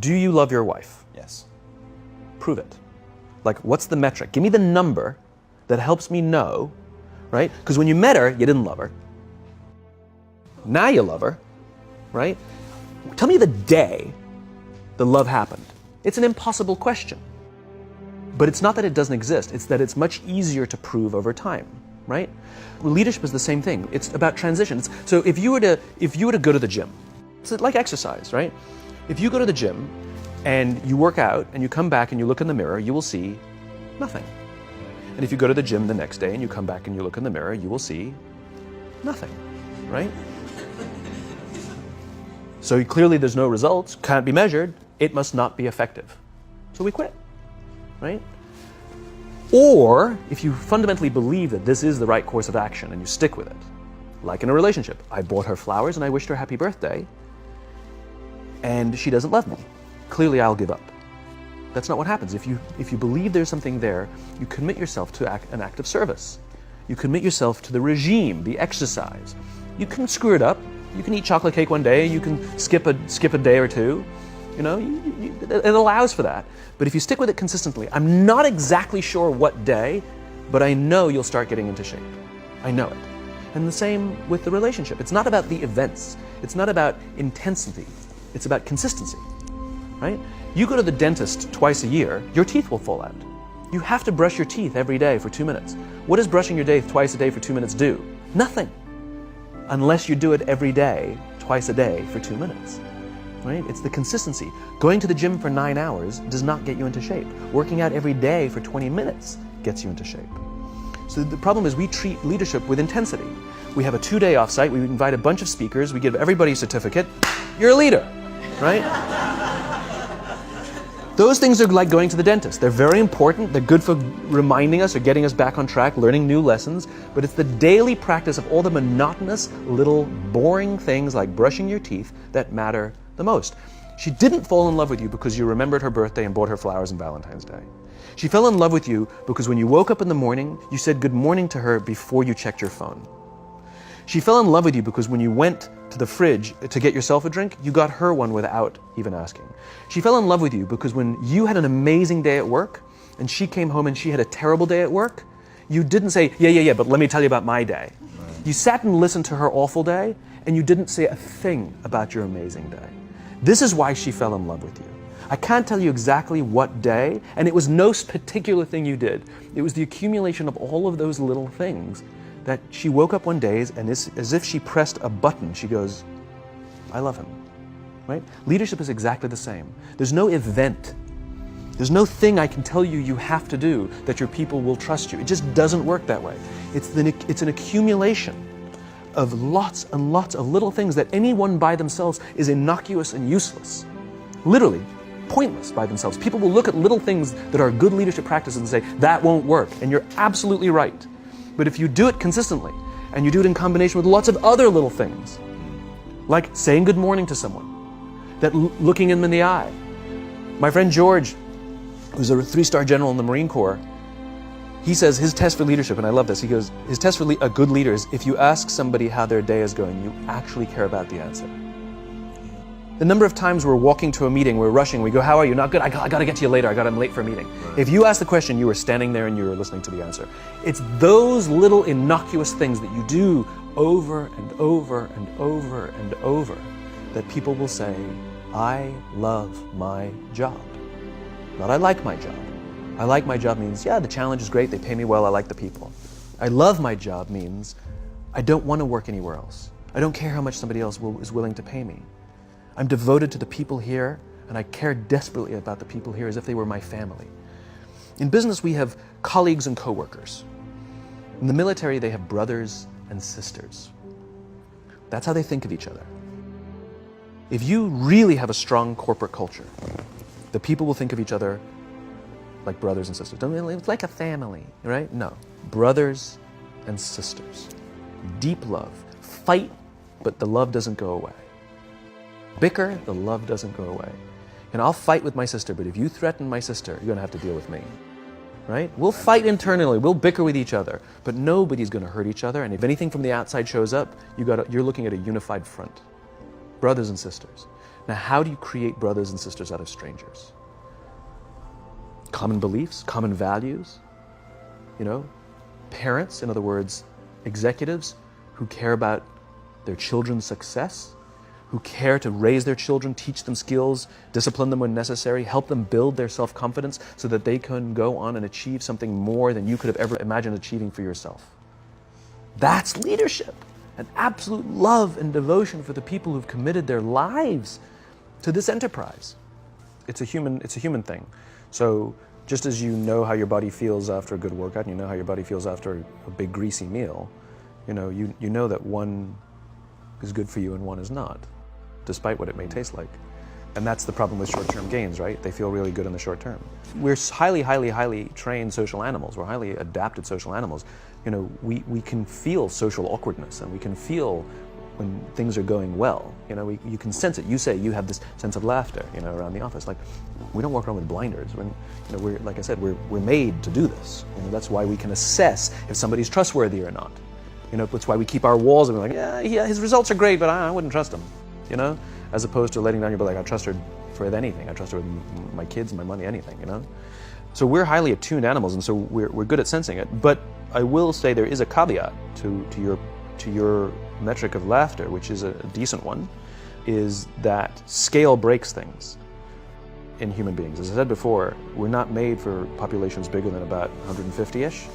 Do you love your wife? Yes. Prove it. Like, what's the metric? Give me the number that helps me know, right? Because when you met her, you didn't love her. Now you love her, right? Tell me the day the love happened. It's an impossible question. But it's not that it doesn't exist, it's that it's much easier to prove over time, right? Leadership is the same thing. It's about transitions. So if you were to go to the gym, it's like exercise, right? If you go to the gym and you work out and you come back and you look in the mirror, you will see nothing. And if you go to the gym the next day and you come back and you look in the mirror, you will see nothing, right? So clearly there's no results, can't be measured, it must not be effective. So we quit, right? Or if you fundamentally believe that this is the right course of action and you stick with it, like in a relationship, I bought her flowers and I wished her happy birthday, and she doesn't love me. Clearly I'll give up. That's not what happens. If you believe there's something there, you commit yourself to an act of service. You commit yourself to the regime, the exercise. You can screw it up. You can eat chocolate cake one day, you can skip a day or two. You know, it allows for that. But if you stick with it consistently, I'm not exactly sure what day, but I know you'll start getting into shape. I know it. And the same with the relationship. It's not about the events. It's not about intensity. It's about consistency, right? You go to the dentist twice a year, your teeth will fall out. You have to brush your teeth every day for 2 minutes. What does brushing your teeth twice a day for 2 minutes do? Nothing. Unless you do it every day, twice a day for 2 minutes. Right? It's the consistency. Going to the gym for 9 hours does not get you into shape. Working out every day for 20 minutes gets you into shape. So the problem is we treat leadership with intensity. We have a 2-day offsite, we invite a bunch of speakers, we give everybody a certificate, you're a leader, right? Those things are like going to the dentist. They're very important, they're good for reminding us or getting us back on track, learning new lessons, but it's the daily practice of all the monotonous, little, boring things like brushing your teeth that matter the most. She didn't fall in love with you because you remembered her birthday and bought her flowers on Valentine's Day. She fell in love with you because when you woke up in the morning, you said good morning to her before you checked your phone. She fell in love with you because when you went to the fridge to get yourself a drink, you got her one without even asking. She fell in love with you because when you had an amazing day at work and she came home and she had a terrible day at work, you didn't say, yeah, but let me tell you about my day. You sat and listened to her awful day and you didn't say a thing about your amazing day. This is why she fell in love with you. I can't tell you exactly what day, and it was no particular thing you did. It was the accumulation of all of those little things that she woke up one day and as if she pressed a button, she goes, I love him, right? Leadership is exactly the same. There's no event. There's no thing I can tell you you have to do that your people will trust you. It just doesn't work that way. It's an accumulation of lots and lots of little things that anyone by themselves is innocuous and useless. Literally, pointless by themselves. People will look at little things that are good leadership practices and say, that won't work. And you're absolutely right. But if you do it consistently, and you do it in combination with lots of other little things, like saying good morning to someone, that looking them in the eye. My friend George, who's a 3-star general in the Marine Corps, he says his test for leadership, and I love this, he goes, his test for a good leader is if you ask somebody how their day is going, you actually care about the answer. The number of times we're walking to a meeting, we're rushing, we go, how are you? Not good, I got to get to you later, I'm late for a meeting. Right. If you ask the question, you were standing there and you were listening to the answer. It's those little innocuous things that you do over and over and over and over that people will say, I love my job. Not I like my job. I like my job means, yeah, the challenge is great, they pay me well, I like the people. I love my job means, I don't want to work anywhere else. I don't care how much somebody else is willing to pay me. I'm devoted to the people here, and I care desperately about the people here as if they were my family. In business, we have colleagues and coworkers. In the military, they have brothers and sisters. That's how they think of each other. If you really have a strong corporate culture, the people will think of each other like brothers and sisters. It's like a family, right? No. Brothers and sisters. Deep love. Fight, but the love doesn't go away. Bicker, the love doesn't go away. And I'll fight with my sister, but if you threaten my sister, you're going to have to deal with me. Right? We'll fight internally, we'll bicker with each other, but nobody's going to hurt each other, and if anything from the outside shows up, you're looking at a unified front. Brothers and sisters. Now, how do you create brothers and sisters out of strangers? Common beliefs, common values, parents, in other words, executives who care about their children's success, who care to raise their children, teach them skills, discipline them when necessary, help them build their self-confidence so that they can go on and achieve something more than you could have ever imagined achieving for yourself. That's leadership, an absolute love and devotion for the people who've committed their lives to this enterprise. It's a human thing. So just as you know how your body feels after a good workout, and you know how your body feels after a big greasy meal, you know that one is good for you and one is not, despite what it may taste like. And that's the problem with short-term gains, right? They feel really good in the short term. We're highly trained social animals. We're highly adapted social animals. We can feel social awkwardness, and we can feel when things are going well. You can sense it. You say you have this sense of laughter, around the office. Like, we don't walk around with blinders. We're like I said, we're made to do this. That's why we can assess if somebody's trustworthy or not. That's why we keep our walls and we're like, yeah, his results are great, but I wouldn't trust him. As opposed to letting down your, like, I trust her with anything. I trust her with my kids, my money, anything. So we're highly attuned animals, and so we're good at sensing it. But I will say there is a caveat to your metric of laughter, which is a decent one, is that scale breaks things in human beings. As I said before, we're not made for populations bigger than about 150-ish.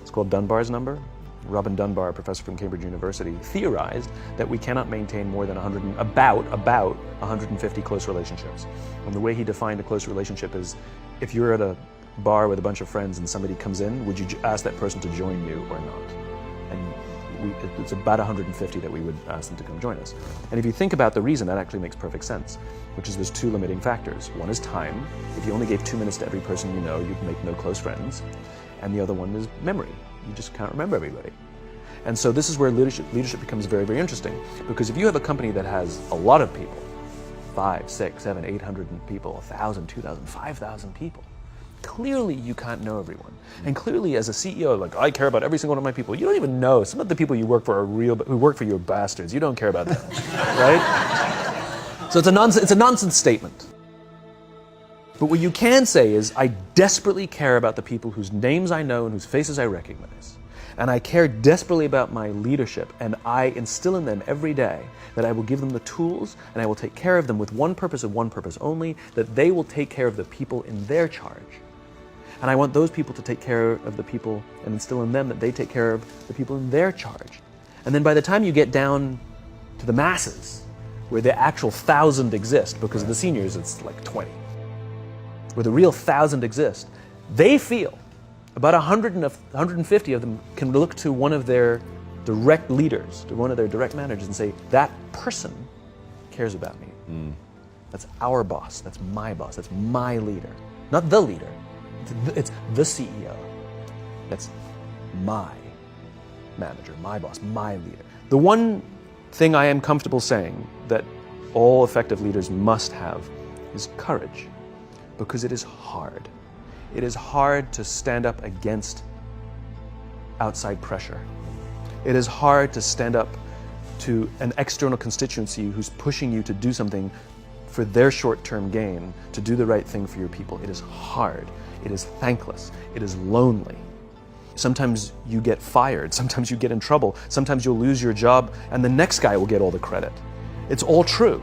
It's called Dunbar's number. Robin Dunbar, a professor from Cambridge University, theorized that we cannot maintain more than about 150 close relationships. And the way he defined a close relationship is, if you're at a bar with a bunch of friends and somebody comes in, would you ask that person to join you or not? And it's about 150 that we would ask them to come join us. And if you think about the reason, that actually makes perfect sense, which is there's two limiting factors. One is time. If you only gave 2 minutes to every person you know, you'd make no close friends. And the other one is memory. You just can't remember everybody. And so this is where leadership becomes very, very interesting. Because if you have a company that has a lot of people, 5, 6, 7, 800 people, 1,000, 2,000, 5,000 people, clearly you can't know everyone. And clearly as a CEO, like, I care about every single one of my people. You don't even know. Some of the people you work for who work for you are bastards. You don't care about them, right? So it's a nonsense statement. But what you can say is, I desperately care about the people whose names I know and whose faces I recognize. And I care desperately about my leadership, and I instill in them every day that I will give them the tools and I will take care of them with one purpose and one purpose only, that they will take care of the people in their charge. And I want those people to take care of the people and instill in them that they take care of the people in their charge. And then by the time you get down to the masses, where the actual 1,000 exist, because of the seniors it's like 20, where the real 1,000 exist, they feel about 150 of them can look to one of their direct leaders, to one of their direct managers, and say, that person cares about me. That's our boss, that's my leader. Not the leader, it's the CEO. That's my manager, my boss, my leader. The one thing I am comfortable saying that all effective leaders must have is courage. Because it is hard. It is hard to stand up against outside pressure. It is hard to stand up to an external constituency who's pushing you to do something for their short-term gain, to do the right thing for your people. It is hard. It is thankless. It is lonely. Sometimes you get fired. Sometimes you get in trouble. Sometimes you'll lose your job and the next guy will get all the credit. It's all true.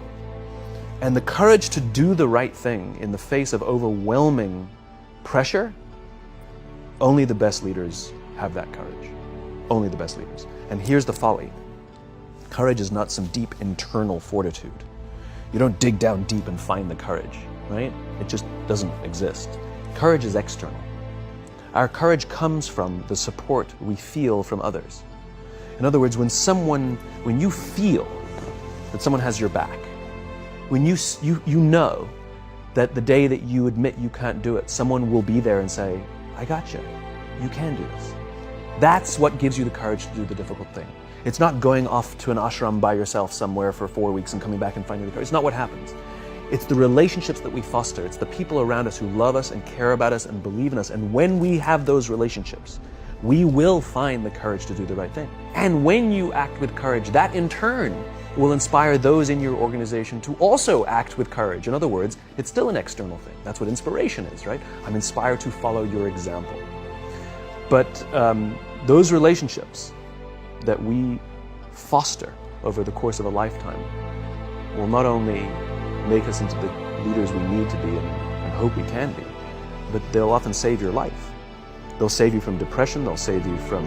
And the courage to do the right thing in the face of overwhelming pressure, only the best leaders have that courage. Only the best leaders. And here's the folly. Courage is not some deep internal fortitude. You don't dig down deep and find the courage, right? It just doesn't exist. Courage is external. Our courage comes from the support we feel from others. In other words, when you feel that someone has your back, when you know that the day that you admit you can't do it, someone will be there and say, I got you. You can do this. That's what gives you the courage to do the difficult thing. It's not going off to an ashram by yourself somewhere for 4 weeks and coming back and finding the courage. It's not what happens. It's the relationships that we foster. It's the people around us who love us and care about us and believe in us. And when we have those relationships, we will find the courage to do the right thing. And when you act with courage, that in turn will inspire those in your organization to also act with courage. In other words, it's still an external thing. That's what inspiration is, right? I'm inspired to follow your example. But those relationships that we foster over the course of a lifetime will not only make us into the leaders we need to be and hope we can be, but they'll often save your life. They'll save you from depression, they'll save you from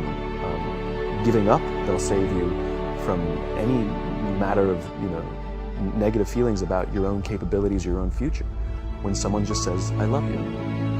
giving up, they'll save you from any matter of negative feelings about your own capabilities, your own future. When someone just says, I love you.